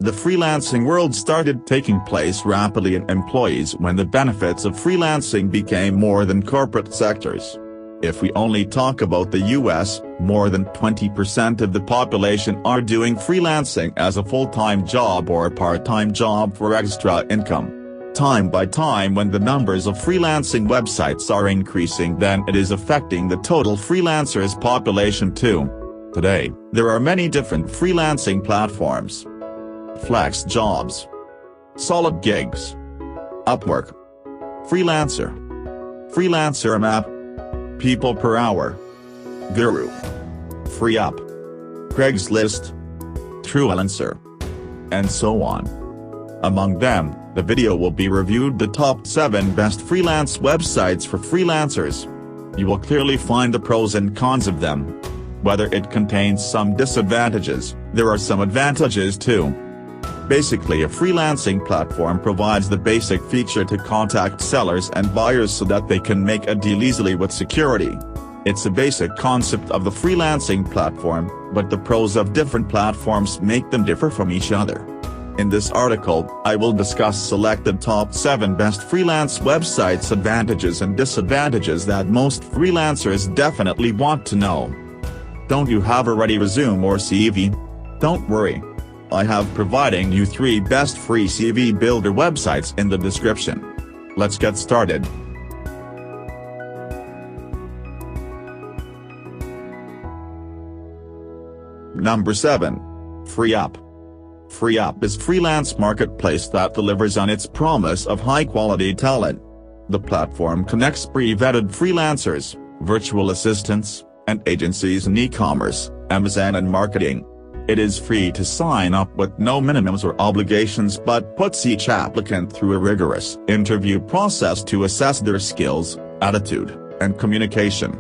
The freelancing world started taking place rapidly in employees when the benefits of freelancing became more than corporate sectors. If we only talk about the US, more than 20% of the population are doing freelancing as a full-time job or a part-time job for extra income. Time by time, when the numbers of freelancing websites are increasing, then it is affecting the total freelancers population too. Today, there are many different freelancing platforms. Flex Jobs, Solid Gigs, Upwork, Freelancer, Freelancer Map, People Per Hour, Guru, FreeUp, Craigslist, Freelancer, and so on. Among them, the video will be reviewed the top 7 best freelance websites for freelancers. You will clearly find the pros and cons of them. Whether it contains some disadvantages, there are some advantages too. Basically, a freelancing platform provides the basic feature to contact sellers and buyers so that they can make a deal easily with security. It's a basic concept of the freelancing platform, but the pros of different platforms make them differ from each other. In this article, I will discuss selected top 7 best freelance websites' advantages and disadvantages that most freelancers definitely want to know. Don't you have a ready resume or CV? Don't worry. I have providing you 3 best free CV builder websites in the description. Let's get started. Number 7. FreeUp. FreeUp is a freelance marketplace that delivers on its promise of high-quality talent. The platform connects pre-vetted freelancers, virtual assistants, and agencies in e-commerce, Amazon and marketing. It is free to sign up with no minimums or obligations, but puts each applicant through a rigorous interview process to assess their skills, attitude, and communication.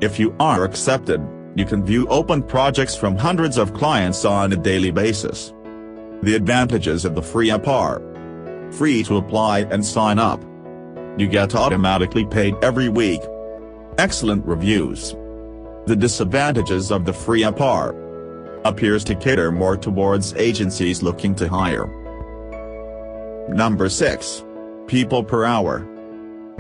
If you are accepted, you can view open projects from hundreds of clients on a daily basis. The advantages of the FreeUp are: free to apply and sign up. You get automatically paid every week. Excellent reviews. The disadvantages of the FreeUp are: appears to cater more towards agencies looking to hire. Number 6. People Per Hour.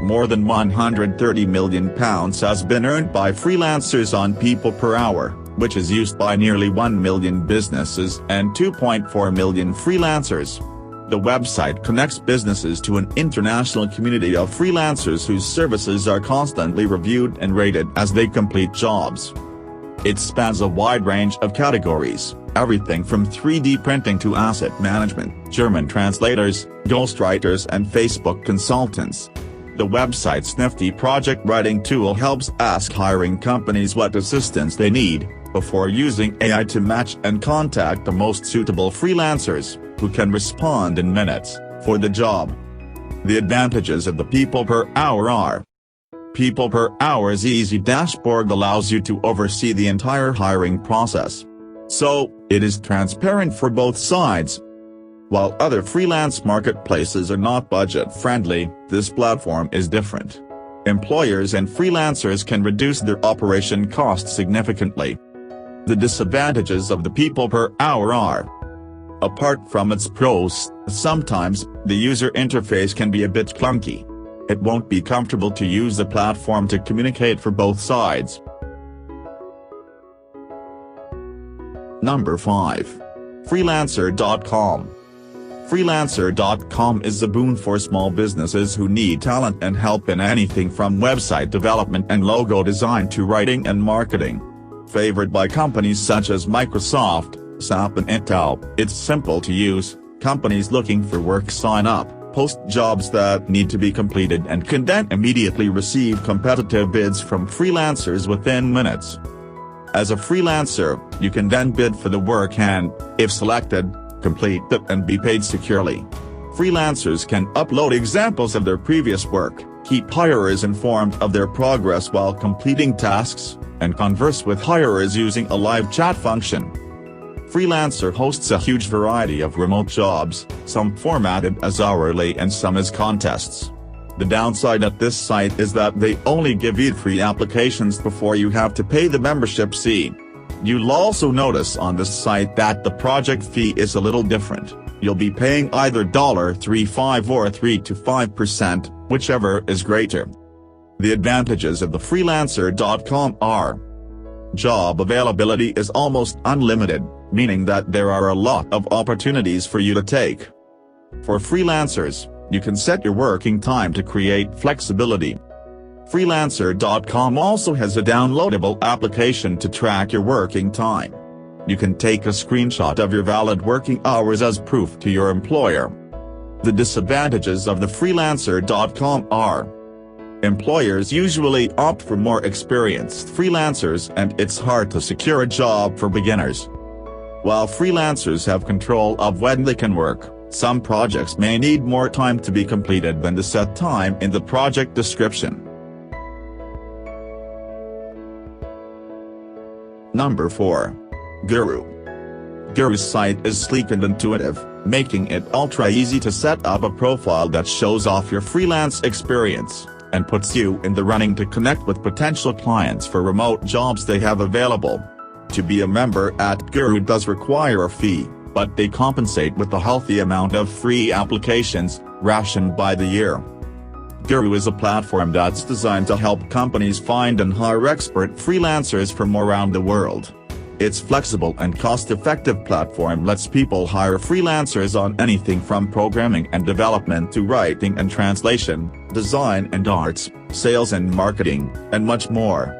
More than £130 million has been earned by freelancers on People Per Hour, which is used by nearly 1 million businesses and 2.4 million freelancers. The website connects businesses to an international community of freelancers whose services are constantly reviewed and rated as they complete jobs. It spans a wide range of categories, everything from 3D printing to asset management, German translators, ghostwriters and Facebook consultants. The website's nifty project writing tool helps ask hiring companies what assistance they need, before using AI to match and contact the most suitable freelancers, who can respond in minutes, for the job. The advantages of the People Per Hour are: People Per Hour's easy dashboard allows you to oversee the entire hiring process. So, it is transparent for both sides. While other freelance marketplaces are not budget-friendly, this platform is different. Employers and freelancers can reduce their operation costs significantly. The disadvantages of the People Per Hour are: apart from its pros, sometimes the user interface can be a bit clunky. It won't be comfortable to use the platform to communicate for both sides. Number 5. Freelancer.com. Freelancer.com is a boon for small businesses who need talent and help in anything from website development and logo design to writing and marketing. Favored by companies such as Microsoft, SAP and Intel, it's simple to use. Companies looking for work sign up, post jobs that need to be completed, and can then immediately receive competitive bids from freelancers within minutes. As a freelancer, you can then bid for the work and, if selected, complete it and be paid securely. Freelancers can upload examples of their previous work, keep hirers informed of their progress while completing tasks, and converse with hirers using a live chat function. Freelancer hosts a huge variety of remote jobs, some formatted as hourly and some as contests. The downside at this site is that they only give you free applications before you have to pay the membership fee. You'll also notice on this site that the project fee is a little different. you'll be paying either $3.5 or 3 to 5%, whichever is greater. The advantages of the freelancer.com are: job availability is almost unlimited, meaning that there are a lot of opportunities for you to take. For freelancers, you can set your working time to create flexibility. Freelancer.com also has a downloadable application to track your working time. You can take a screenshot of your valid working hours as proof to your employer. The disadvantages of the freelancer.com are: employers usually opt for more experienced freelancers and it's hard to secure a job for beginners. While freelancers have control of when they can work, some projects may need more time to be completed than the set time in the project description. Number 4. Guru. Guru's site is sleek and intuitive, making it ultra easy to set up a profile that shows off your freelance experience, and puts you in the running to connect with potential clients for remote jobs they have available. To be a member at Guru does require a fee, but they compensate with a healthy amount of free applications, rationed by the year. Guru is a platform that's designed to help companies find and hire expert freelancers from around the world. Its flexible and cost-effective platform lets people hire freelancers on anything from programming and development to writing and translation, design and arts, sales and marketing, and much more.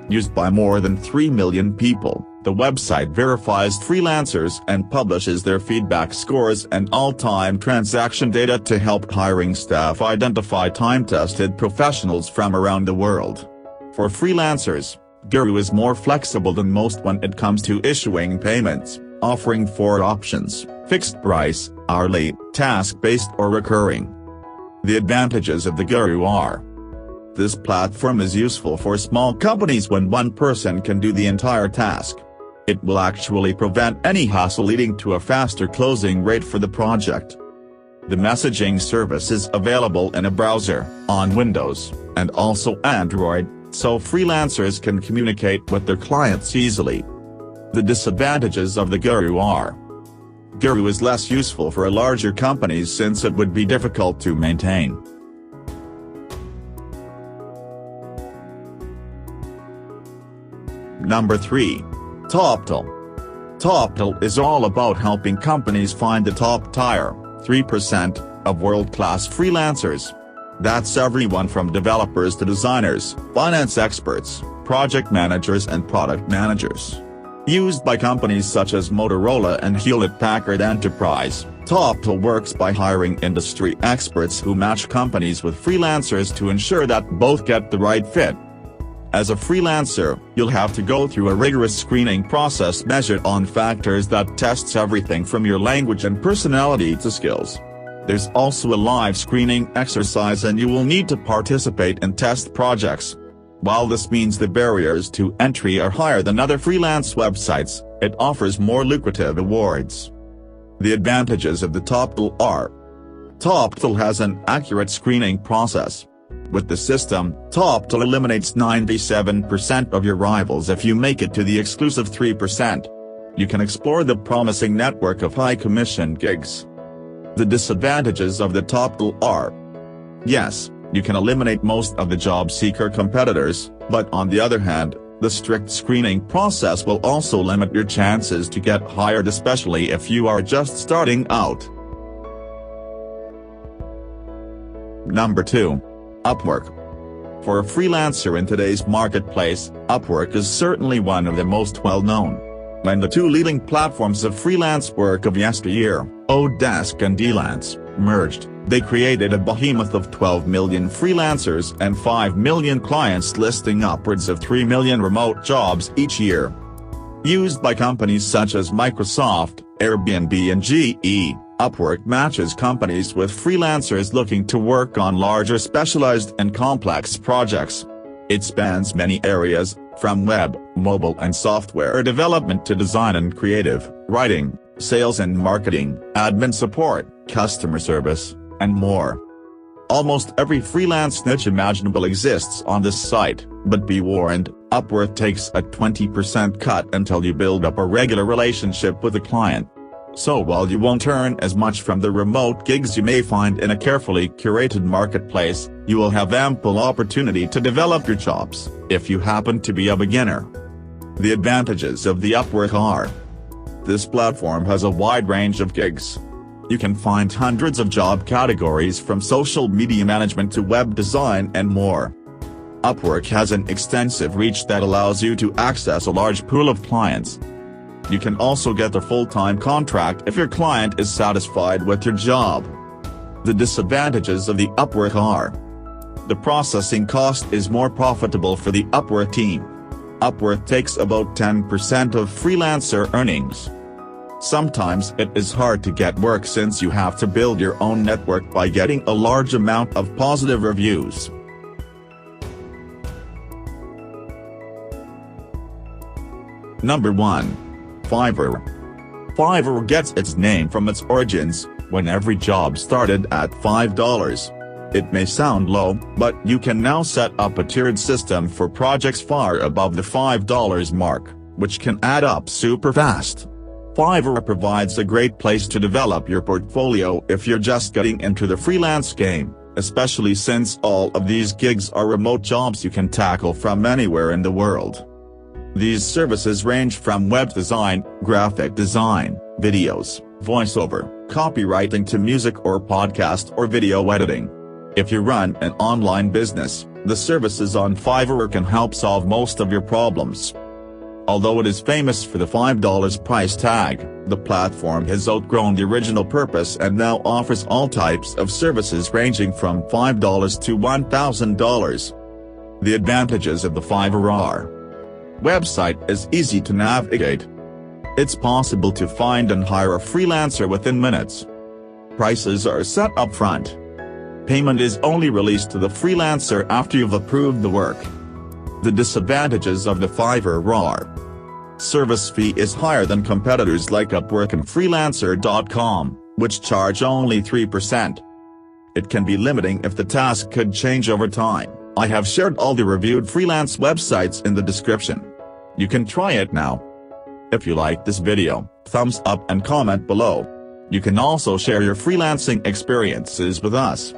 Used by more than 3 million people, the website verifies freelancers and publishes their feedback scores and all-time transaction data to help hiring staff identify time-tested professionals from around the world. For freelancers, Guru is more flexible than most when it comes to issuing payments, offering 4 options: fixed price, hourly, task-based or recurring. The advantages of the Guru are: this platform is useful for small companies when one person can do the entire task. It will actually prevent any hassle, leading to a faster closing rate for the project. The messaging service is available in a browser, on Windows, and also Android, so freelancers can communicate with their clients easily. The disadvantages of the Guru are: Guru is less useful for larger companies since it would be difficult to maintain. Number 3. TopTal. TopTal is all about helping companies find the top tier 3% of world-class freelancers. That's everyone from developers to designers, finance experts, project managers and product managers. Used by companies such as Motorola and Hewlett-Packard Enterprise, TopTal works by hiring industry experts who match companies with freelancers to ensure that both get the right fit. As a freelancer, you'll have to go through a rigorous screening process measured on factors that tests everything from your language and personality to skills. There's also a live screening exercise and you will need to participate in test projects. While this means the barriers to entry are higher than other freelance websites, it offers more lucrative awards. The advantages of the TopTal are: TopTal has an accurate screening process. With the system, TopTal eliminates 97% of your rivals if you make it to the exclusive 3%. You can explore the promising network of high-commission gigs. The disadvantages of the TopTal are: yes, you can eliminate most of the job seeker competitors, but on the other hand, the strict screening process will also limit your chances to get hired, especially if you are just starting out. Number 2. Upwork. For a freelancer in today's marketplace, Upwork is certainly one of the most well-known. When the 2 leading platforms of freelance work of yesteryear, Odesk and Freelance, merged, they created a behemoth of 12 million freelancers and 5 million clients, listing upwards of 3 million remote jobs each year. Used by companies such as Microsoft, Airbnb and GE, Upwork matches companies with freelancers looking to work on larger specialized and complex projects. It spans many areas, from web, mobile and software development to design and creative, writing, sales and marketing, admin support, customer service, and more. Almost every freelance niche imaginable exists on this site, but be warned, Upwork takes a 20% cut until you build up a regular relationship with a client. So while you won't earn as much from the remote gigs you may find in a carefully curated marketplace, you will have ample opportunity to develop your chops, if you happen to be a beginner. The advantages of the Upwork are: this platform has a wide range of gigs. You can find hundreds of job categories from social media management to web design and more. Upwork has an extensive reach that allows you to access a large pool of clients. You can also get a full-time contract if your client is satisfied with your job. The disadvantages of the Upwork are: the processing cost is more profitable for the Upwork team. Upwork takes about 10% of freelancer earnings. Sometimes it is hard to get work since you have to build your own network by getting a large amount of positive reviews. Number 1. Fiverr. Fiverr gets its name from its origins, when every job started at $5. It may sound low, but you can now set up a tiered system for projects far above the $5 mark, which can add up super fast. Fiverr provides a great place to develop your portfolio if you're just getting into the freelance game, especially since all of these gigs are remote jobs you can tackle from anywhere in the world. These services range from web design, graphic design, videos, voiceover, copywriting to music or podcast or video editing. If you run an online business, the services on Fiverr can help solve most of your problems. Although it is famous for the $5 price tag, the platform has outgrown the original purpose and now offers all types of services ranging from $5 to $1,000. The advantages of the Fiverr are: website is easy to navigate. It's possible to find and hire a freelancer within minutes. Prices are set up front. Payment is only released to the freelancer after you've approved the work. The disadvantages of the Fiverr are: service fee is higher than competitors like Upwork and Freelancer.com, which charge only 3%. It can be limiting if the task could change over time. I have shared all the reviewed freelance websites in the description. You can try it now. If you like this video, thumbs up and comment below. You can also share your freelancing experiences with us.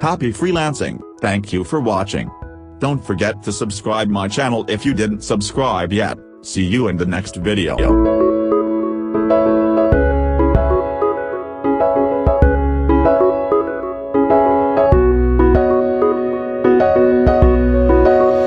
Happy freelancing, thank you for watching. Don't forget to subscribe my channel if you didn't subscribe yet. See you in the next video.